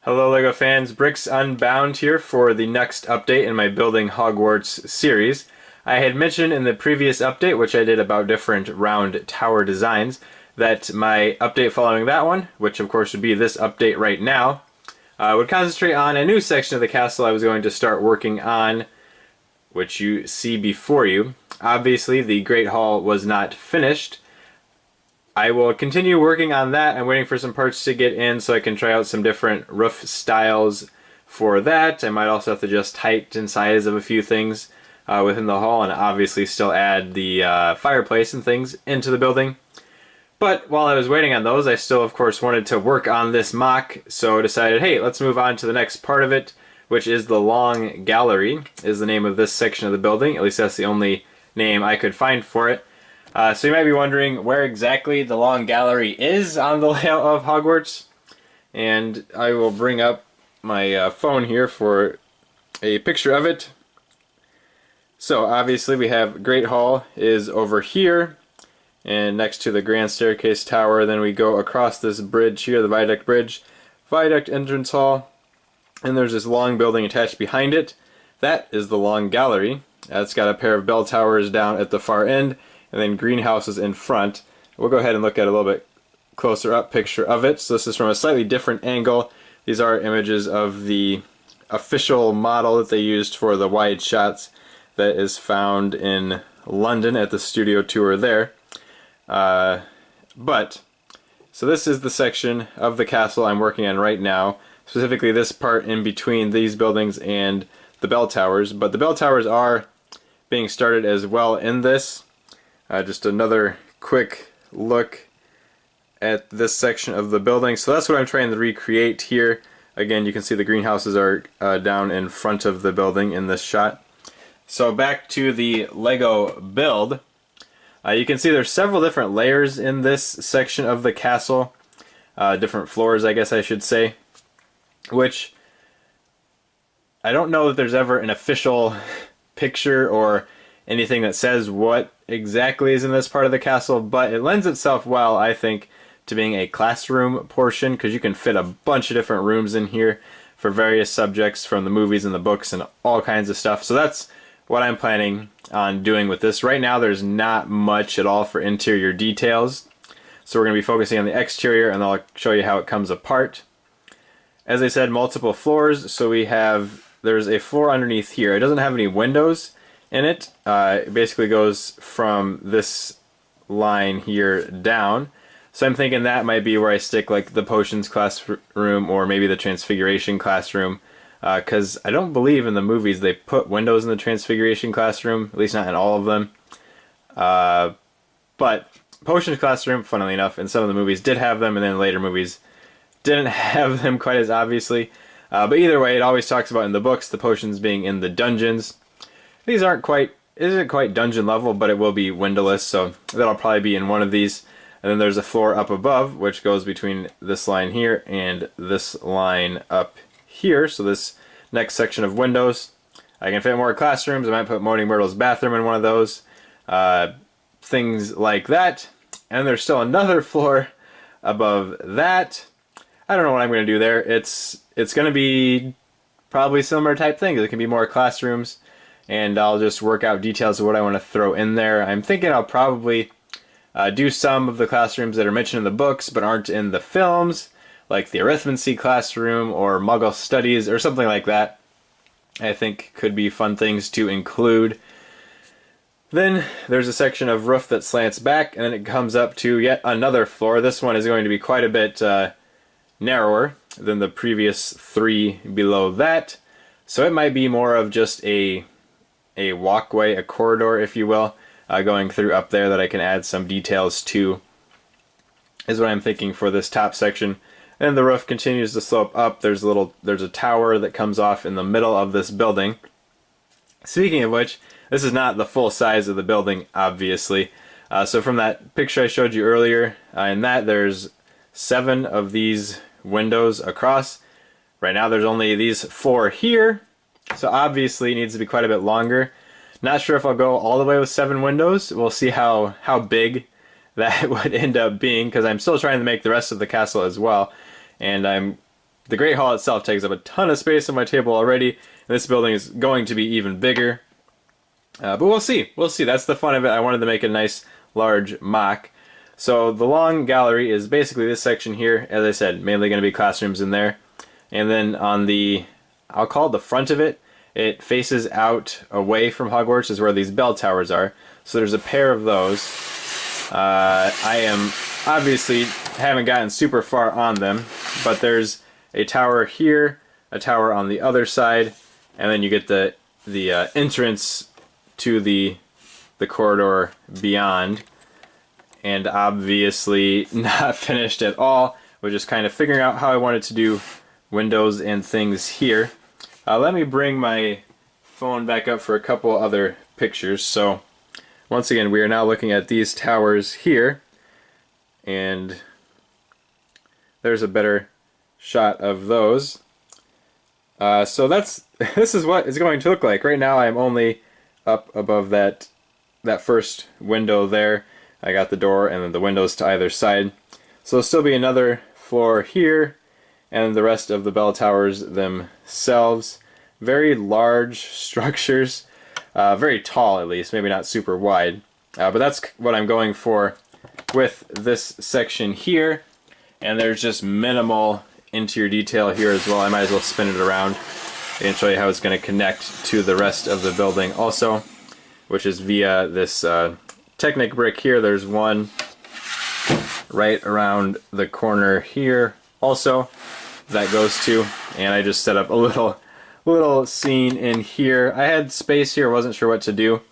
Hello LEGO fans, Bricks Unbound here for the next update in my Building Hogwarts series. I had mentioned in the previous update, which I did about different round tower designs, that my update following that one, which of course would be this update right now, would concentrate on a new section of the castle I was going to start working on, which you see before you. Obviously the Great Hall was not finished. I will continue working on that. I'm waiting for some parts to get in so I can try out some different roof styles for that. I might also have to adjust height and size of a few things within the hall, and obviously still add the fireplace and things into the building. But while I was waiting on those, I still of course wanted to work on this mock, so I decided, hey, let's move on to the next part of it, which is the Long Gallery, is the name of this section of the building. At least that's the only name I could find for it. So you might be wondering where exactly the Long Gallery is on the layout of Hogwarts, and I will bring up my phone here for a picture of it. So obviously we have Great Hall is over here and next to the Grand Staircase Tower. Then we go across this bridge here, the Viaduct Bridge, Viaduct Entrance Hall, and there's this long building attached behind it. That is the Long Gallery. It's got a pair of bell towers down at the far end, and then greenhouses in front. We'll go ahead and look at a little bit closer up picture of it. So this is from a slightly different angle. These are images of the official model that they used for the wide shots that is found in London at the studio tour there. So this is the section of the castle I'm working on right now, specifically this part in between these buildings and the bell towers. But the bell towers are being started as well in this. Just another quick look at this section of the building. So that's what I'm trying to recreate here. Again, you can see the greenhouses are down in front of the building in this shot. So back to the Lego build. You can see there's several different layers in this section of the castle. Different floors, I guess I should say. Which, I don't know that there's ever an official picture or anything that says what exactly is in this part of the castle, but it lends itself well, I think, to being a classroom portion, because you can fit a bunch of different rooms in here for various subjects from the movies and the books and all kinds of stuff. So that's what I'm planning on doing with this. Right now there's not much at all for interior details, so we're going to be focusing on the exterior, and I'll show you how it comes apart. As I said, multiple floors, so there's a floor underneath here. It doesn't have any windows in it. It basically goes from this line here down. So I'm thinking that might be where I stick like the potions classroom or maybe the transfiguration classroom, because I don't believe in the movies they put windows in the transfiguration classroom, at least not in all of them. But potions classroom, funnily enough, in some of the movies did have them, and then later movies didn't have them quite as obviously. But either way, it always talks about in the books the potions being in the dungeons. These isn't quite dungeon level, but it will be windowless, so that'll probably be in one of these. And then there's a floor up above, which goes between this line here and this line up here. So this next section of windows. I can fit more classrooms. I might put Moaning Myrtle's bathroom in one of those. Things like that. And there's still another floor above that. I don't know what I'm going to do there. It's going to be probably similar type things. It can be more classrooms, and I'll just work out details of what I want to throw in there. I'm thinking I'll probably do some of the classrooms that are mentioned in the books but aren't in the films, like the arithmancy classroom or Muggle studies or something like that. I think could be fun things to include. Then there's a section of roof that slants back, and then it comes up to yet another floor. This one is going to be quite a bit narrower than the previous three below that. So it might be more of just a walkway, a corridor, if you will, going through up there that I can add some details to, is what I'm thinking for this top section. And the roof continues to slope up. There's a tower that comes off in the middle of this building. Speaking of which, this is not the full size of the building, obviously. So from that picture I showed you earlier, in that there's 7 of these windows across. Right now there's only these 4 here, so obviously it needs to be quite a bit longer. Not sure if I'll go all the way with 7 windows. We'll see how big that would end up being, because I'm still trying to make the rest of the castle as well, and I'm The Great Hall itself takes up a ton of space on my table already, and this building is going to be even bigger. But we'll see. We'll see. That's the fun of it. I wanted to make a nice, large mock. So the long gallery is basically this section here. As I said, mainly going to be classrooms in there. And then on the, I'll call it the front of it, it faces out away from Hogwarts is where these bell towers are. So there's a pair of those. I am obviously haven't gotten super far on them, but there's a tower here, a tower on the other side, and then you get the entrance to the corridor beyond. And obviously not finished at all. We're just kind of figuring out how I wanted to do windows and things here. Let me bring my phone back up for a couple other pictures. So once again, we are now looking at these towers here, and there's a better shot of those. So this is what it's going to look like. Right now I'm only up above that first window there. I got the door and then the windows to either side. So there'll still be another floor here, and the rest of the bell towers themselves. Very large structures, very tall at least, maybe not super wide. But that's what I'm going for with this section here. And there's just minimal interior detail here as well. I might as well spin it around and show you how it's going to connect to the rest of the building also, which is via this Technic brick here. There's one right around the corner here also that goes to, and I just set up a little scene in here. I had space here, wasn't sure what to do,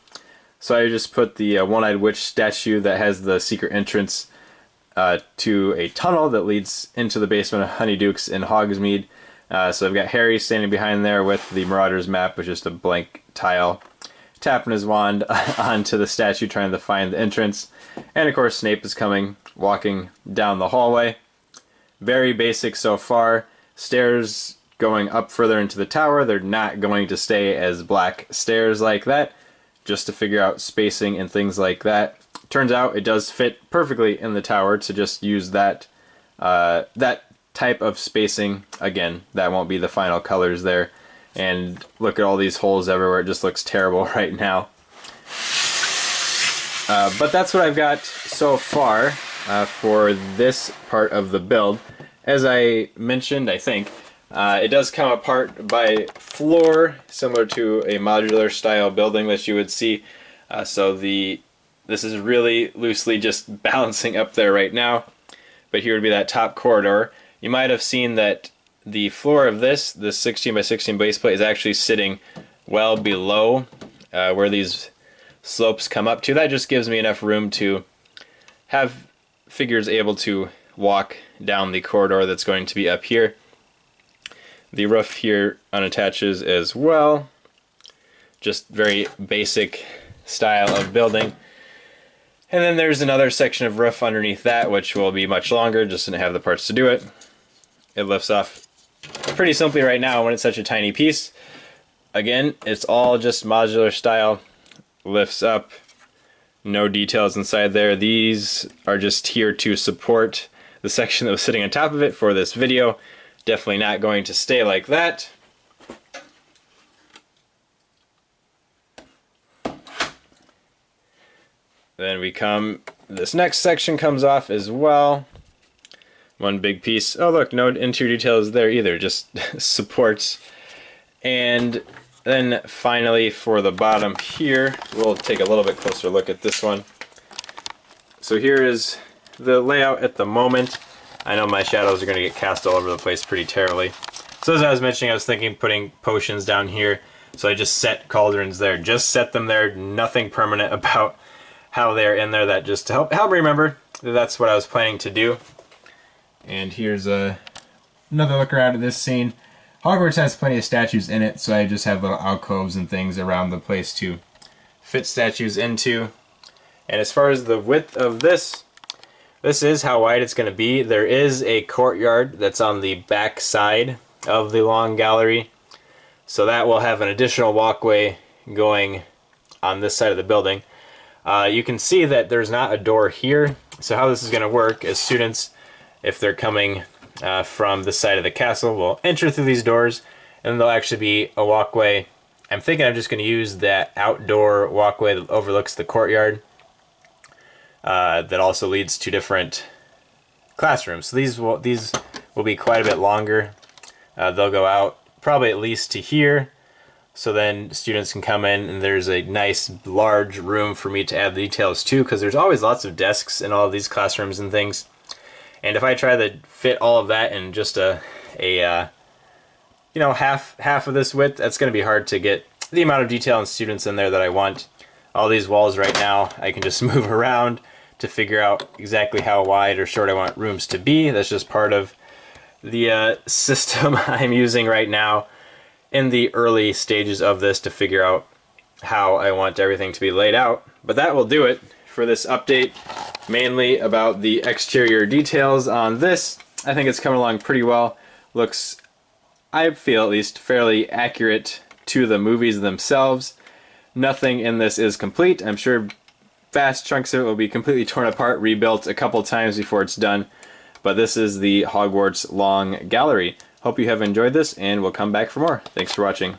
so I just put the one-eyed witch statue that has the secret entrance to a tunnel that leads into the basement of Honeydukes in Hogsmeade. So I've got Harry standing behind there with the Marauders map, with just a blank tile, tapping his wand onto the statue trying to find the entrance. And of course Snape is coming, walking down the hallway. Very basic so far. Stairs going up further into the tower. They're not going to stay as black stairs like that, just to figure out spacing and things like that. Turns out it does fit perfectly in the tower to just use that type of spacing. Again, that won't be the final colors there. And look at all these holes everywhere. It just looks terrible right now. But that's what I've got so far for this part of the build. As I mentioned, I think, it does come apart by floor, similar to a modular style building that you would see. So this is really loosely just balancing up there right now. But here would be that top corridor. You might have seen that the floor of this 16 by 16 base plate is actually sitting well below where these slopes come up to. That just gives me enough room to have figures able to walk down the corridor that's going to be up here. The roof here unattaches as well. Just very basic style of building. And then there's another section of roof underneath that, which will be much longer, just didn't have the parts to do it. It lifts off pretty simply right now when it's such a tiny piece. Again, it's all just modular style. Lifts up, no details inside there. These are just here to support the section that was sitting on top of it for this video. Definitely not going to stay like that. Then this next section comes off as well. One big piece. Oh look, no interior details there either, just supports. And then finally for the bottom here, we'll take a little bit closer look at this one. So here is the layout at the moment. I know my shadows are going to get cast all over the place pretty terribly. So as I was mentioning, I was thinking putting potions down here. So I just set cauldrons there. Just set them there. Nothing permanent about how they're in there. That just to help me remember that that's what I was planning to do. And here's another look around at this scene. Hogwarts has plenty of statues in it, so I just have little alcoves and things around the place to fit statues into. And as far as the width of this is how wide it's going to be. There is a courtyard that's on the back side of the long gallery, so that will have an additional walkway going on this side of the building. You can see that there's not a door here, so how this is going to work is students, if they're coming from the side of the castle will enter through these doors, and there'll actually be a walkway. I'm thinking I'm just going to use that outdoor walkway that overlooks the courtyard that also leads to different classrooms. So these will be quite a bit longer. They'll go out probably at least to here, so then students can come in and there's a nice large room for me to add the details to, because there's always lots of desks in all of these classrooms and things. And if I try to fit all of that in just a you know, half of this width, that's going to be hard to get the amount of detail and students in there that I want. All these walls right now, I can just move around to figure out exactly how wide or short I want rooms to be. That's just part of the system I'm using right now in the early stages of this to figure out how I want everything to be laid out. But that will do it for this update, mainly about the exterior details on this. I think it's coming along pretty well. Looks, I feel at least, fairly accurate to the movies themselves. Nothing in this is complete. I'm sure vast chunks of it will be completely torn apart, rebuilt a couple times before it's done. But this is the Hogwarts Long Gallery. Hope you have enjoyed this, and we'll come back for more. Thanks for watching.